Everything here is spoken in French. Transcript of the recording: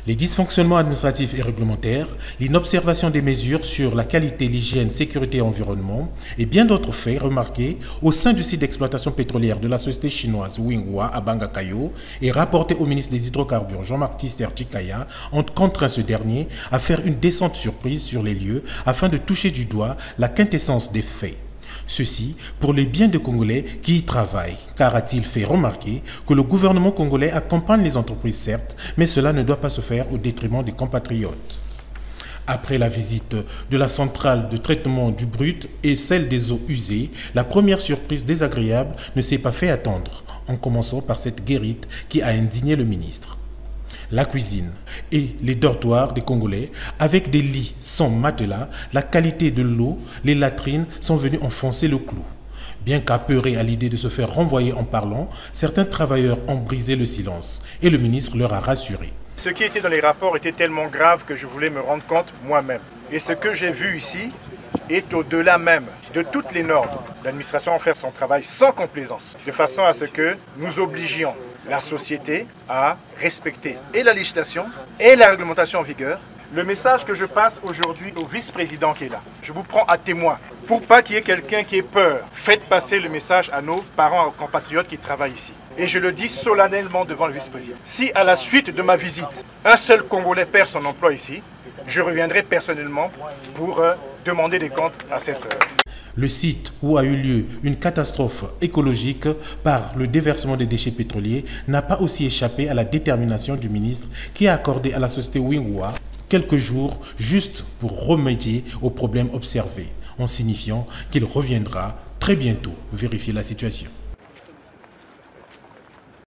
Les dysfonctionnements administratifs et réglementaires, l'inobservation des mesures sur la qualité, l'hygiène, sécurité et environnement et bien d'autres faits remarqués au sein du site d'exploitation pétrolière de la société chinoise Winghua à Bangkayo et rapportés au ministre des Hydrocarbures Jean-Baptiste Chikaya ont contraint ce dernier à faire une descente surprise sur les lieux afin de toucher du doigt la quintessence des faits. Ceci pour le bien des Congolais qui y travaillent, car a-t-il fait remarquer que le gouvernement congolais accompagne les entreprises certes, mais cela ne doit pas se faire au détriment des compatriotes. Après la visite de la centrale de traitement du brut et celle des eaux usées, la première surprise désagréable ne s'est pas fait attendre, en commençant par cette guérite qui a indigné le ministre. La cuisine et les dortoirs des Congolais, avec des lits sans matelas, la qualité de l'eau, les latrines sont venus enfoncer le clou. Bien qu'apeurés à l'idée de se faire renvoyer en parlant, certains travailleurs ont brisé le silence et le ministre leur a rassuré. Ce qui était dans les rapports était tellement grave que je voulais me rendre compte moi-même. Et ce que j'ai vu ici est au-delà même de toutes les normes. L'administration va faire son travail sans complaisance, de façon à ce que nous obligions la société à respecter et la législation et la réglementation en vigueur. Le message que je passe aujourd'hui au vice-président qui est là, je vous prends à témoin. Pour pas qu'il y ait quelqu'un qui ait peur, faites passer le message à nos parents, aux compatriotes qui travaillent ici. Et je le dis solennellement devant le vice-président. Si à la suite de ma visite, un seul Congolais perd son emploi ici, je reviendrai personnellement pour demander des comptes à cette heure. Le site où a eu lieu une catastrophe écologique par le déversement des déchets pétroliers n'a pas aussi échappé à la détermination du ministre qui a accordé à la société Winghua quelques jours juste pour remédier aux problèmes observés, en signifiant qu'il reviendra très bientôt vérifier la situation.